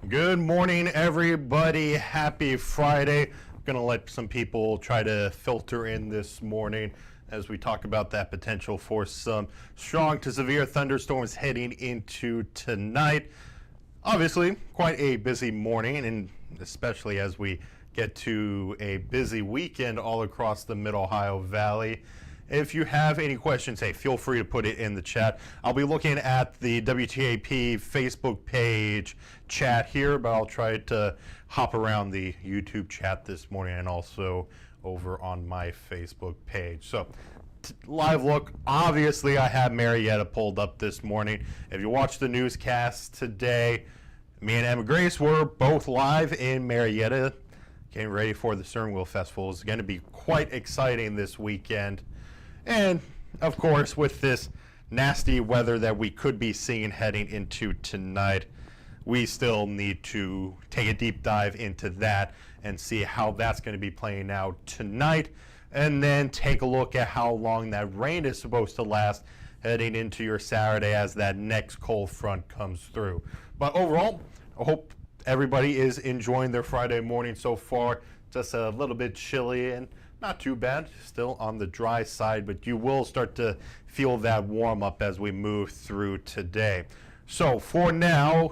Good morning, everybody. Happy Friday. I'm going to let some people try to filter in this morning as we talk about that potential for some strong to severe thunderstorms heading into tonight. Obviously, quite a busy morning, and especially as we get to a busy weekend all across the Mid-Ohio Valley. If you have any questions, hey, feel free to put it in the chat. I'll be looking at the WTAP Facebook page chat here, but I'll try to hop around the YouTube chat this morning and also over on my Facebook page. So, live look, obviously I have Marietta pulled up this morning. If you watched the newscast today, me and Emma Grace were both live in Marietta, getting ready for the Stern Wheel Festival. It's going to be quite exciting this weekend. And, of course, with this nasty weather that we could be seeing heading into tonight, we still need to take a deep dive into that and see how that's going to be playing out tonight, and then take a look at how long that rain is supposed to last heading into your Saturday as that next cold front comes through. But overall, I hope everybody is enjoying their Friday morning so far. Just a little bit chilly and not too bad, still on the dry side, but you will start to feel that warm up as we move through today. So for now,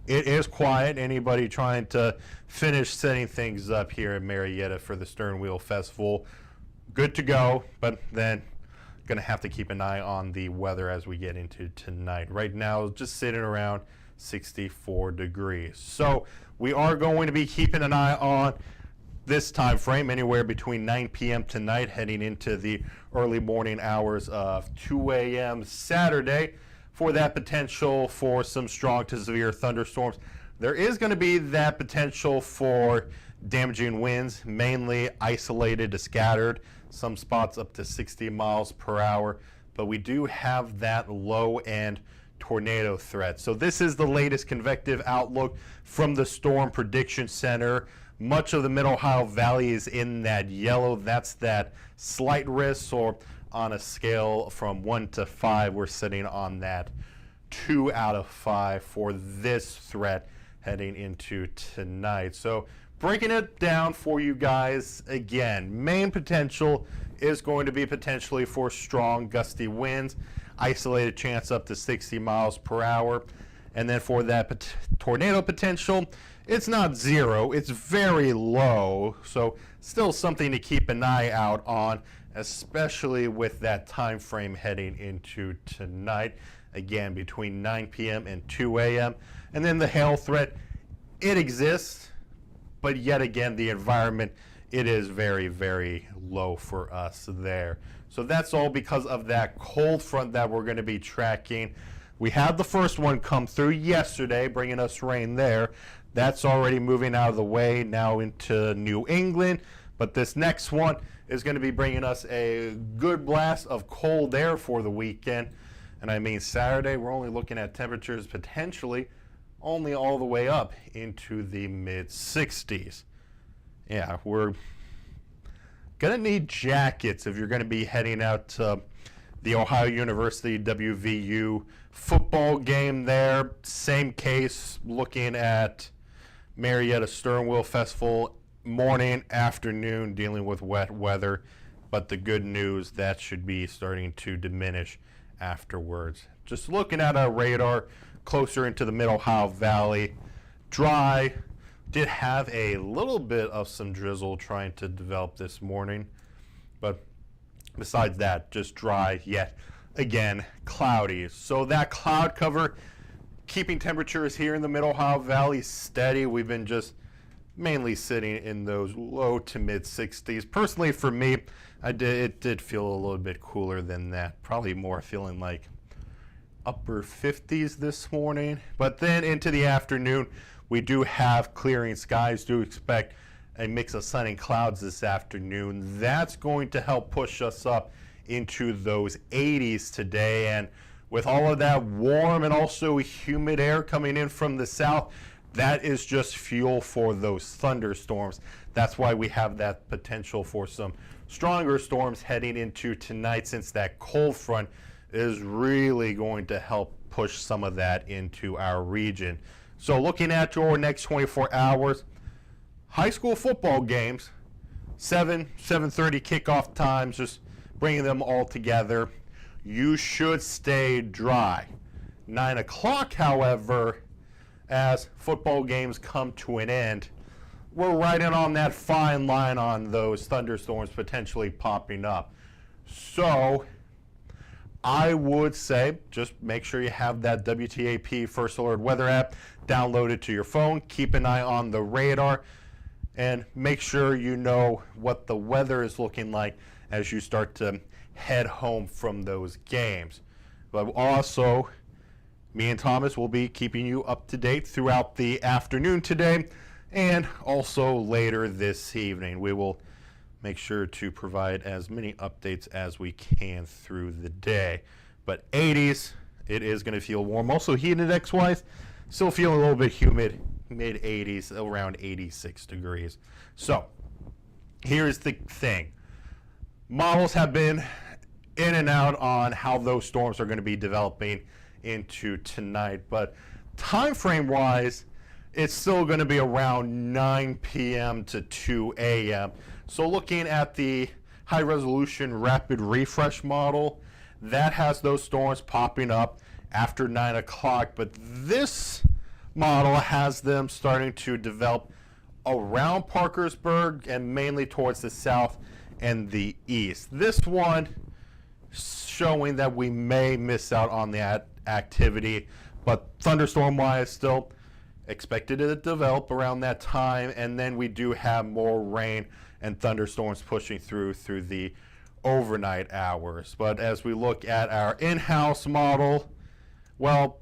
it is quiet. Anybody trying to finish setting things up here in Marietta for the Stern Wheel Festival, good to go, but then going to have to keep an eye on the weather as we get into tonight. Right now, just sitting around 64 degrees. So we are going to be keeping an eye on this time frame, anywhere between 9 p.m. tonight, heading into the early morning hours of 2 a.m. Saturday for that potential for some strong to severe thunderstorms. There is going to be that potential for damaging winds, mainly isolated to scattered, some spots up to 60 miles per hour, but we do have that low-end tornado threat. So this is the latest convective outlook from the Storm Prediction Center. Much of the Mid-Ohio Valley is in that yellow. That's that slight risk, or on a scale from 1 to 5, we're sitting on that 2 out of 5 for this threat heading into tonight. So breaking it down for you guys again, main potential is going to be potentially for strong gusty winds, isolated chance up to 60 miles per hour. And then for that tornado potential, it's not zero, it's very low. So still something to keep an eye out on, especially with that time frame heading into tonight. Again, between 9 p.m. and 2 a.m. And then the hail threat, it exists, but yet again, the environment, it is very, very low for us there. So that's all because of that cold front that we're going to be tracking. We had the first one come through yesterday, bringing us rain there. That's already moving out of the way now into New England. But this next one is going to be bringing us a good blast of cold air for the weekend. And I mean, Saturday, we're only looking at temperatures potentially only all the way up into the mid-60s. Yeah, we're going to need jackets if you're going to be heading out to the Ohio University WVU football game there. Same case looking at Marietta Stern Wheel Festival, morning, afternoon, dealing with wet weather. But the good news, that should be starting to diminish afterwards. Just looking at our radar closer into the Mid-Ohio Valley, dry. Did have a little bit of some drizzle trying to develop this morning, but besides that, just dry, yet again cloudy. So that cloud cover keeping temperatures here in the Mid-Ohio Valley steady. We've been just mainly sitting in those low to mid 60s. Personally, for me, it did feel a little bit cooler than that. Probably more feeling like upper 50s this morning. But then into the afternoon, we do have clearing skies. Do expect a mix of sun and clouds this afternoon. That's going to help push us up into those 80s today. And with all of that warm and also humid air coming in from the south, that is just fuel for those thunderstorms. That's why we have that potential for some stronger storms heading into tonight, since that cold front is really going to help push some of that into our region. So looking at your next 24 hours, high school football games, 7:30 kickoff times, just bringing them all together. You should stay dry. 9 o'clock, however, as football games come to an end, we're right in on that fine line on those thunderstorms potentially popping up. So I would say just make sure you have that WTAP First Alert Weather app downloaded to your phone. Keep an eye on the radar and make sure you know what the weather is looking like as you start to head home from those games. But also, me and Thomas will be keeping you up to date throughout the afternoon today and also later this evening. We will make sure to provide as many updates as we can through the day. But 80s, it is going to feel warm. Also heat index-wise, still feeling a little bit humid, mid-80s, around 86 degrees. So here's the thing. Models have been in and out on how those storms are going to be developing into tonight, but time frame wise, it's still going to be around 9 p.m. to 2 a.m. So looking at the high resolution rapid refresh model, that has those storms popping up after 9 o'clock, but this model has them starting to develop around Parkersburg and mainly towards the south and the east. This one showing that we may miss out on that activity, but thunderstorm wise still expected to develop around that time, and then we do have more rain and thunderstorms pushing through the overnight hours. But as we look at our in-house model, well,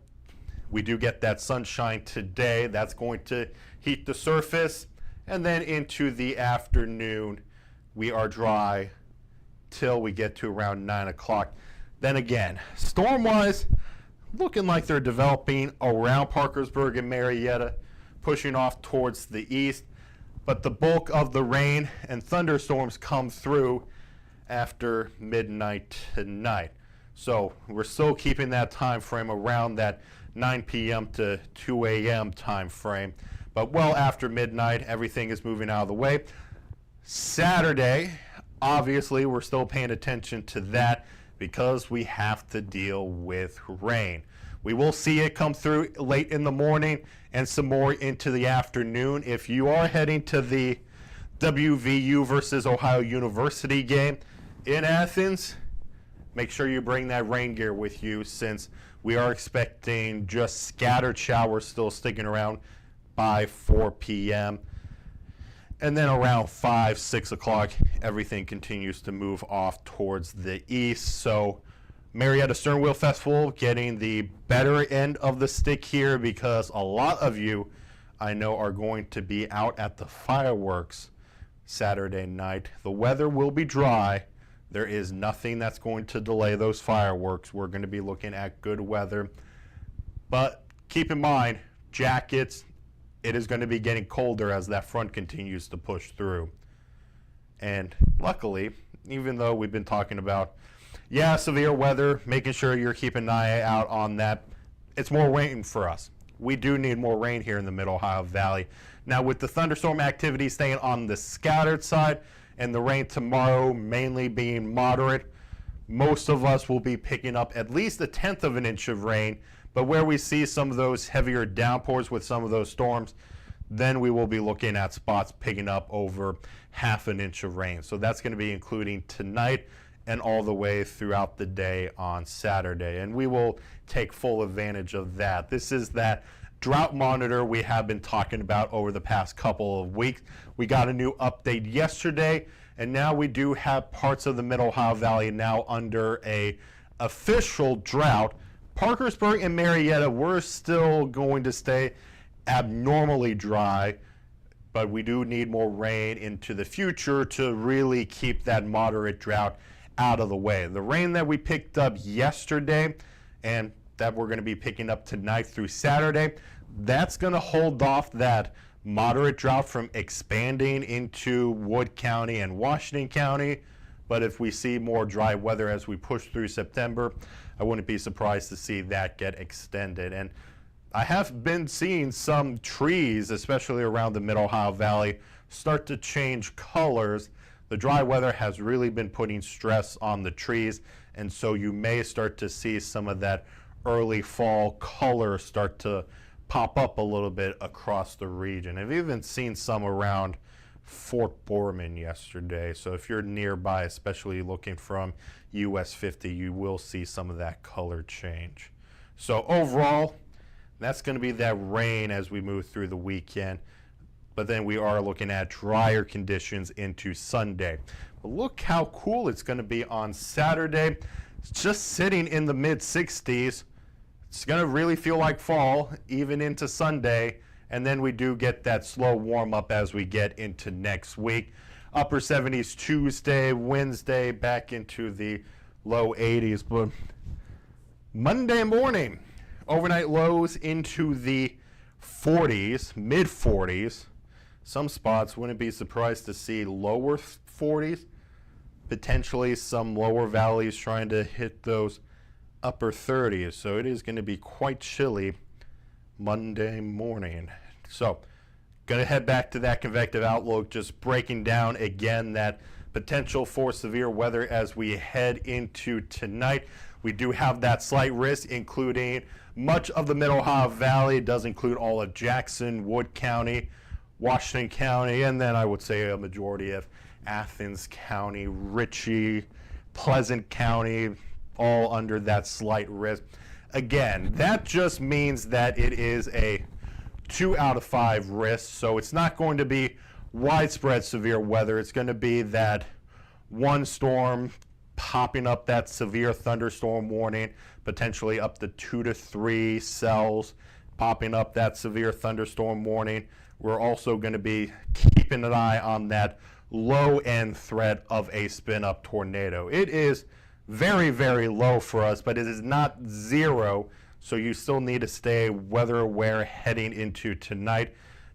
we do get that sunshine today. That's going to heat the surface, and then into the afternoon we are dry till we get to around 9 o'clock. Then again, storm-wise, looking like they're developing around Parkersburg and Marietta, pushing off towards the east, but the bulk of the rain and thunderstorms come through after midnight tonight. So we're still keeping that time frame around that 9 p.m. to 2 a.m. time frame, but well after midnight, everything is moving out of the way. Saturday, obviously, we're still paying attention to that because we have to deal with rain. We will see it come through late in the morning and some more into the afternoon. If you are heading to the WVU versus Ohio University game in Athens, make sure you bring that rain gear with you, since we are expecting just scattered showers still sticking around by 4 p.m. And then around 5, 6 o'clock, everything continues to move off towards the east. So Marietta Stern Wheel Festival getting the better end of the stick here, because a lot of you, I know, are going to be out at the fireworks Saturday night. The weather will be dry. There is nothing that's going to delay those fireworks. We're going to be looking at good weather. But keep in mind, jackets, it is going to be getting colder as that front continues to push through. And luckily, even though we've been talking about, severe weather, making sure you're keeping an eye out on that, it's more rain for us. We do need more rain here in the Mid Ohio Valley. Now, with the thunderstorm activity staying on the scattered side and the rain tomorrow mainly being moderate, most of us will be picking up at least 1/10 of an inch of rain. But where we see some of those heavier downpours with some of those storms, then we will be looking at spots picking up over 1/2 an inch of rain. So that's going to be including tonight and all the way throughout the day on Saturday. And we will take full advantage of that. This is that drought monitor we have been talking about over the past couple of weeks. We got a new update yesterday, and now we do have parts of the Mid Ohio Valley now under a official drought. Parkersburg and Marietta, we're still going to stay abnormally dry, but we do need more rain into the future to really keep that moderate drought out of the way. The rain that we picked up yesterday and that we're going to be picking up tonight through Saturday, that's going to hold off that moderate drought from expanding into Wood County and Washington County. But if we see more dry weather as we push through September, I wouldn't be surprised to see that get extended. And I have been seeing some trees, especially around the Mid-Ohio Valley, start to change colors. The dry weather has really been putting stress on the trees, and so you may start to see some of that early fall color start to pop up a little bit across the region. I've even seen some around Fort Borman yesterday, so if you're nearby, especially looking from US 50, you will see some of that color change. So overall, that's going to be that rain as we move through the weekend, but then we are looking at drier conditions into Sunday. But look how cool it's going to be on Saturday. It's just sitting in the mid-60s. It's going to really feel like fall even into Sunday, and then we do get that slow warm up as we get into next week. Upper 70s Tuesday, Wednesday, back into the low 80s. But Monday morning, overnight lows into the 40s, mid 40s. Some spots, wouldn't be surprised to see lower 40s. Potentially some lower valleys trying to hit those upper 30s. So it is going to be quite chilly Monday morning. So going to head back to that convective outlook, just breaking down again that potential for severe weather as we head into tonight. We do have that slight risk, including much of the Mid-Ohio Valley. It does include all of Jackson, Wood County, Washington County, and then I would say a majority of Athens County, Ritchie, Pleasant County, all under that slight risk. Again, that just means that it is a 2 out of 5 risk, so it's not going to be widespread severe weather. It's going to be that one storm popping up that severe thunderstorm warning, potentially up to 2 to 3 cells popping up that severe thunderstorm warning. We're also going to be keeping an eye on that low end threat of a spin up tornado. It is very, very low for us, but it is not zero, so you still need to stay weather aware heading into tonight.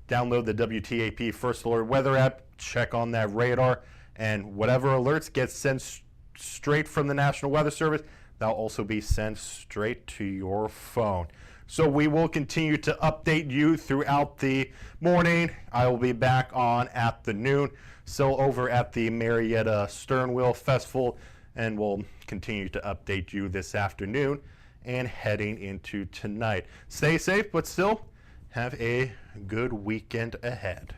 Download the WTAP First Alert Weather app, check on that radar, and whatever alerts get sent straight from the National Weather Service, they'll also be sent straight to your phone. So we will continue to update you throughout the morning. I will be back on at the noon, still over at the Marietta Sternwheel Festival, and we'll continue to update you this afternoon and heading into tonight. Stay safe, but still have a good weekend ahead.